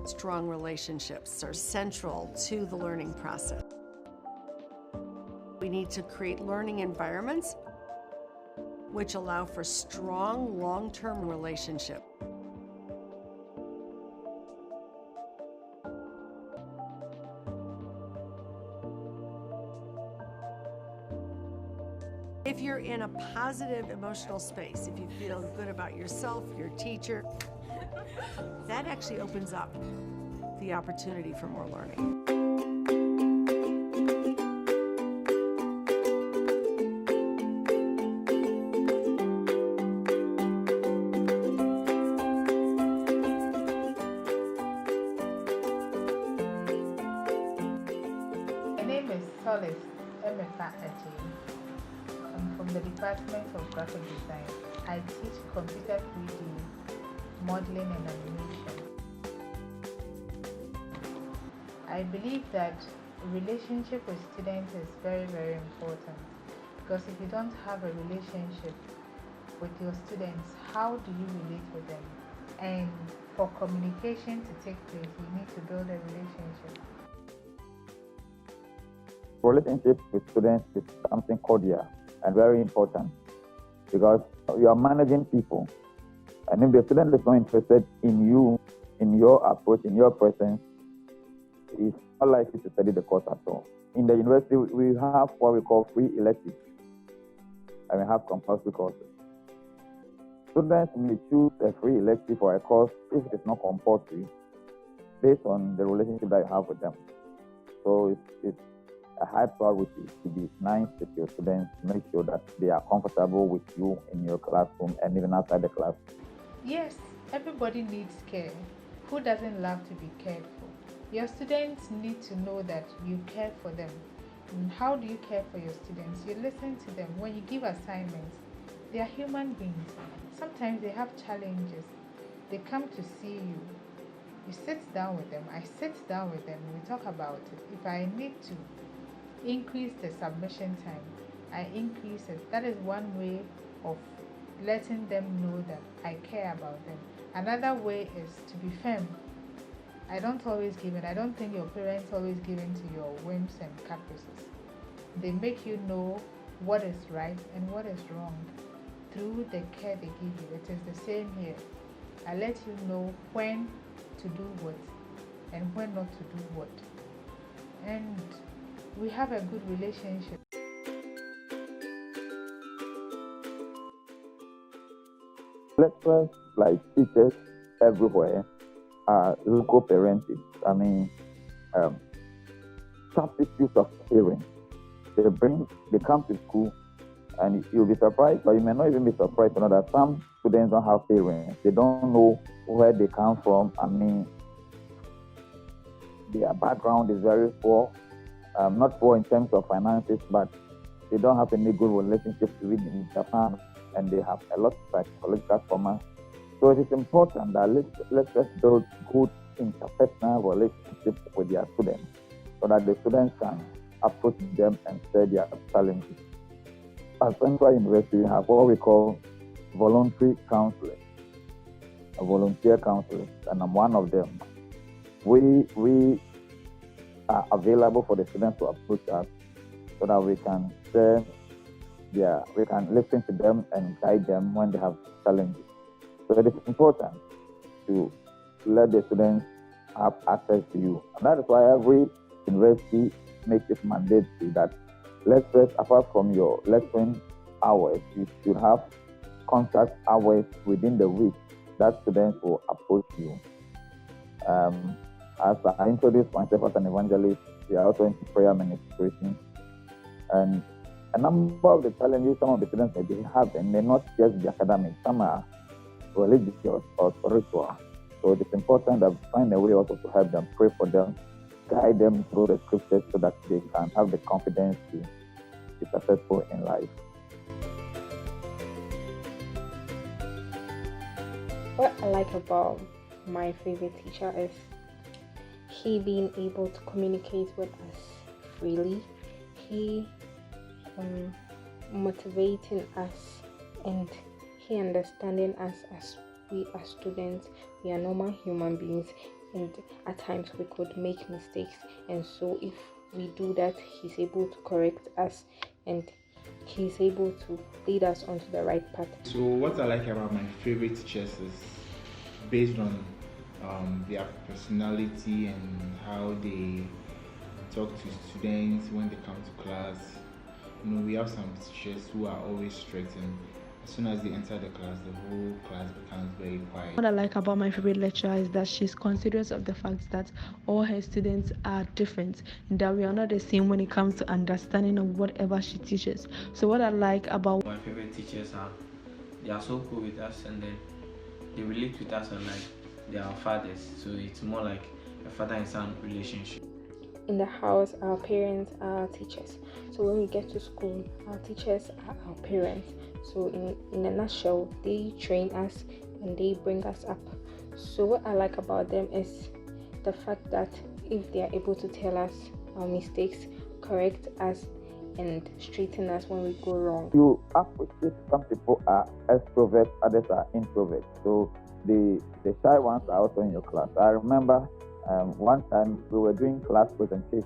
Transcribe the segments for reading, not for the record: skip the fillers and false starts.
Strong relationships are central to the learning process. We need to create learning environments which allow for strong long-term relationship. If you're in a positive emotional space, if you feel good about yourself, your teacher, that actually opens up the opportunity for more learning. My name is Solace Emeka Aji. I'm from the Department of Graphic Design. I teach computer 3D, modeling and animation. I believe that relationship with students is very, very important, because if you don't have a relationship with your students, how do you relate with them? And for communication to take place, you need to build a relationship. Relationship with students is something cordial and very important, because you are managing people. And if the student is not interested in you, in your approach, in your presence, it's not likely to study the course at all. In the university, we have what we call free electives, and we have compulsory courses. Students may choose a free elective for a course if it is not compulsory, based on the relationship that you have with them. So it's a high priority to be nice with your students, make sure that they are comfortable with you in your classroom and even outside the classroom. Yes, everybody needs care. Who doesn't love to be cared for? Your students need to know that you care for them. And how do you care for your students? You listen to them. When you give assignments, they are human beings. Sometimes they have challenges. They come to see you. You sit down with them. I sit down with them. We talk about it. If I need to increase the submission time, I increase it. That is one way of letting them know that I care about them. Another way is to be firm. I don't always give in. I don't think your parents always give in to your whims and caprices. They make you know what is right and what is wrong through the care they give you. It is the same here. I let you know when to do what and when not to do what. And we have a good relationship. Lecturers, like teachers everywhere, are local parenting. I mean, substitutes of parents. They come to school, and you'll be surprised, or you may not even be surprised to know that some students don't have parents. They don't know where they come from. I mean, their background is very poor. Not poor in terms of finances, but they don't have any good relationships with their family, and they have a lot of psychological trauma. So it is important that let's build good interpersonal relationships with their students, so that the students can approach them and share their challenges. At Central University, we have what we call voluntary counselors, volunteer counselors, and I'm one of them. We are available for the students to approach us, so that we can share we can listen to them and guide them when they have challenges. So it is important to let the students have access to you. And that is why every university makes it mandatory that lecturers, apart from your lecturing hours, you should have contact hours within the week that students will approach you. As I introduced myself as an evangelist, we are also into prayer ministration. And a number of the challenges some of the students may be having may not just be academic, some are religious or spiritual. So it is important that we find a way also to help them, pray for them, guide them through the scriptures so that they can have the confidence to be successful in life. What I like about my favorite teacher is he being able to communicate with us freely, he motivating us, and he understanding us as we are students. We are normal human beings. and at times we could make mistakes, and so if we do that, he's able to correct us and he's able to lead us onto the right path. So what I like about my favorite teachers is based on their personality and how they talk to students when they come to class. You know, we have some teachers who are always strict, and as soon as they enter the class, the whole class becomes very quiet. What I like about my favorite lecturer is that she's considerate of the fact that all her students are different, and that we are not the same when it comes to understanding of whatever she teaches. So what I like about my favorite teachers they are so cool with us, and then they relate with us like they are our fathers. So it's more like a father and son relationship. In the house, our parents are our teachers. So when we get to school, our teachers are our parents. So in a nutshell, they train us and they bring us up. So what I like about them is the fact that if they are able to tell us our mistakes, correct us, and straighten us when we go wrong. You appreciate some people are extroverts, others are introverts. So the shy ones are also in your class. I remember one time we were doing class presentation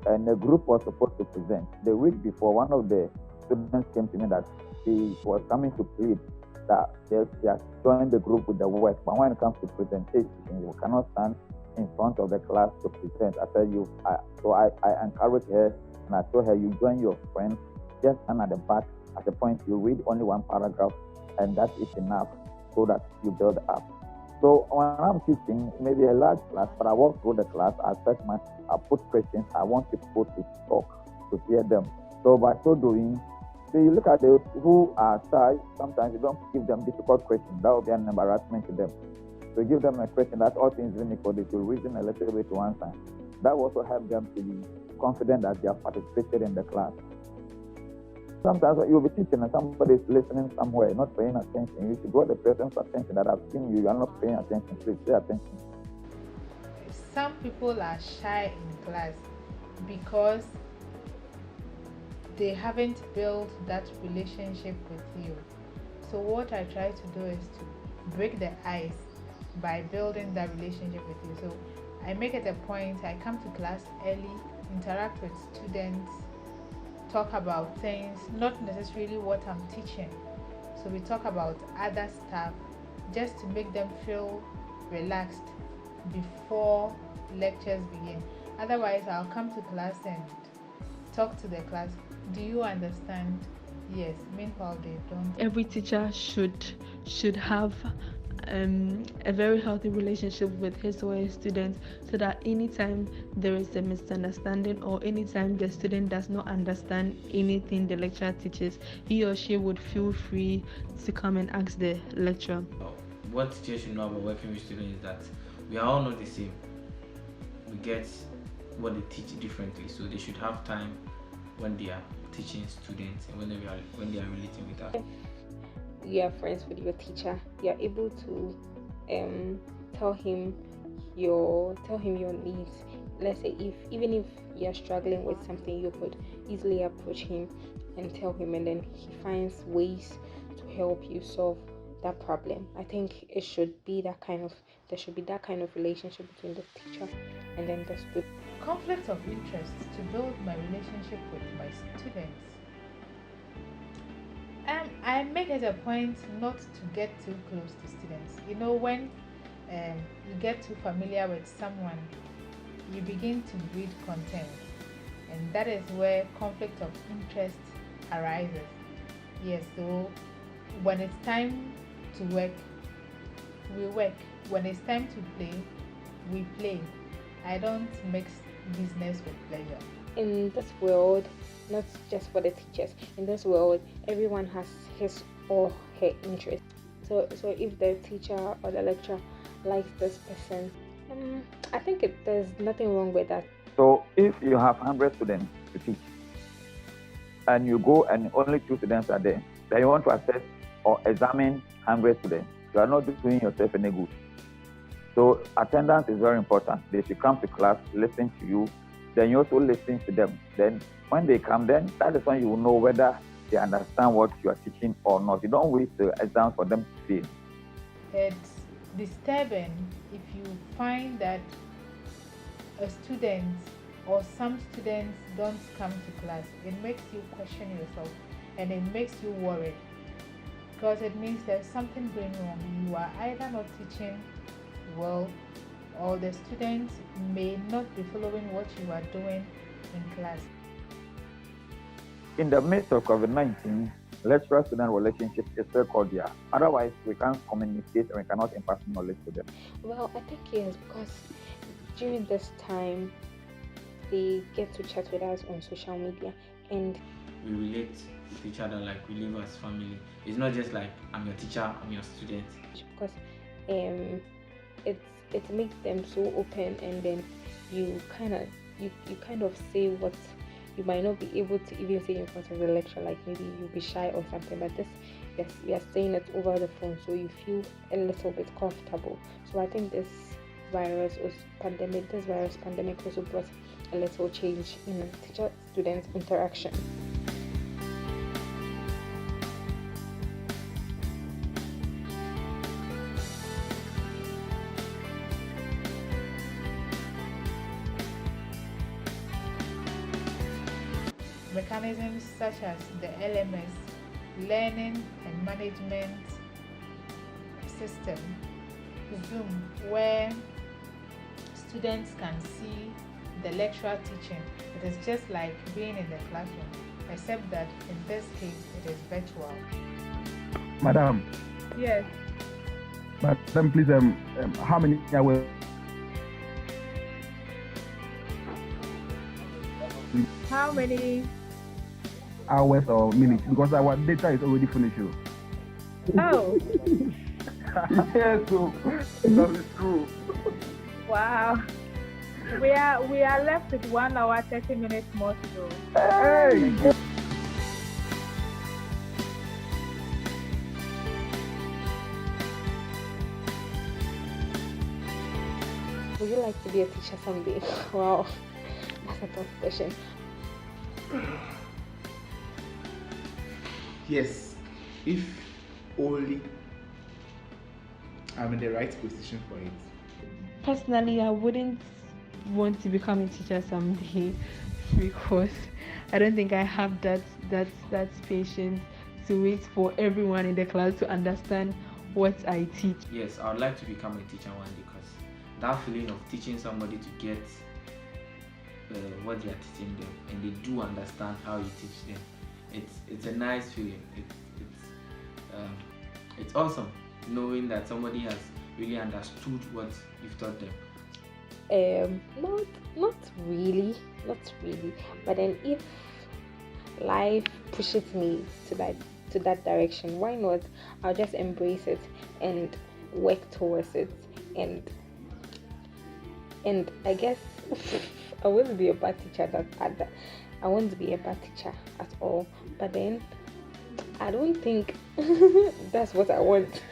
and the group was supposed to present. The week before, one of the students came to me that he was coming to plead that he has joined the group with the work, but when it comes to presentation, you cannot stand in front of the class to present. I said so I encouraged her and I told her, you join your friends, just stand at the back. At the point you read only one paragraph and that is enough so that you build up. So when I'm teaching, maybe a large class, but I walk through the class, I put questions, I want people to talk, to hear them. So by so doing, so you look at those who are shy, sometimes you don't give them difficult questions. That will be an embarrassment to them. So give them a question that all things being equal, they should reason a little bit to answer. That will also help them to be confident that they have participated in the class. Sometimes you'll be teaching and somebody is listening somewhere, not paying attention. You should draw the person's attention that I've seen you are not paying attention. Please pay attention. Some people are shy in class because they haven't built that relationship with you. So what I try to do is to break the ice by building that relationship with you. So I make it a point, I come to class early, interact with students, talk about things, not necessarily what I'm teaching. So we talk about other stuff just to make them feel relaxed before lectures begin. Otherwise, I'll come to class and talk to the class. Do you understand? Yes. Meanwhile, they don't. every teacher should have a very healthy relationship with his or her students, so that anytime there is a misunderstanding or anytime the student does not understand anything the lecturer teaches, he or she would feel free to come and ask the lecturer. What teachers should know about working with students is that we are all not the same. We get what they teach differently, so they should have time when they are teaching students and when they are relating with us. You are friends with your teacher, you are able to tell him your needs. Let's say even if you're struggling with something, you could easily approach him and tell him, and then he finds ways to help you solve that problem. I think there should be that kind of relationship between the teacher and then the student. Conflict of interest to build my relationship with my students. I make it a point not to get too close to students. You know, when you get too familiar with someone, you begin to breed contempt, and that is where conflict of interest arises. Yes, so when it's time to work, we work. When it's time to play, we play. I don't mix business with pleasure. In this world, not just for the teachers, in this world, everyone has his or her interest. So if the teacher or the lecturer likes this person, I think there's nothing wrong with that. So if you have 100 students to teach and you go and only 2 students are there, then you want to assess or examine 100 students, you are not doing yourself any good. So attendance is very important. They should come to class, listen to you, then you also listen to them. Then when they come, then that is when you will know whether they understand what you are teaching or not. You don't wait the exam for them to see. It's disturbing if you find that a student or some students don't come to class. It makes you question yourself and it makes you worried, because it means there's something going wrong. You are either not teaching well, or the students may not be following what you are doing in class. In the midst of COVID-19, lecturer-student relationship is still cordial. Otherwise, we can't communicate and we cannot impart knowledge to them. Well, I think yes, because during this time, they get to chat with us on social media, and we relate with each other like we live as family. It's not just like I'm your teacher, I'm your student. because it makes them so open, and then you kind of say what you might not be able to even say in front of the lecturer, like maybe you'll be shy or something, but this, yes, we are saying it over the phone, so you feel a little bit comfortable. So I think this virus pandemic also brought a little change in teacher-student interaction. Mechanisms such as the LMS, Learning and Management System, Zoom, where students can see the lecturer teaching. It is just like being in the classroom, except that in this case it is virtual. Madam. Yes. Madam, please, how many hours? How many hours or minutes? Because our data is already finished. Oh. Yes, so that is true. Wow. We are left with 1 hour 30 minutes more to go. Hey! Would you like to be a teacher someday? Wow, that's a tough question. Yes, if only I'm in the right position for it. Personally, I wouldn't want to become a teacher someday because I don't think I have that patience to wait for everyone in the class to understand what I teach. Yes, I would like to become a teacher one day, because that feeling of teaching somebody to get what they are teaching them, and they do understand how you teach them, it's a nice feeling. It's awesome knowing that somebody has really understood what you've taught them. Not really, but then if life pushes me to that direction, why not? I'll just embrace it and work towards it, and I guess I won't be a bad teacher I won't be a bad teacher at all, but then I don't think that's what I want.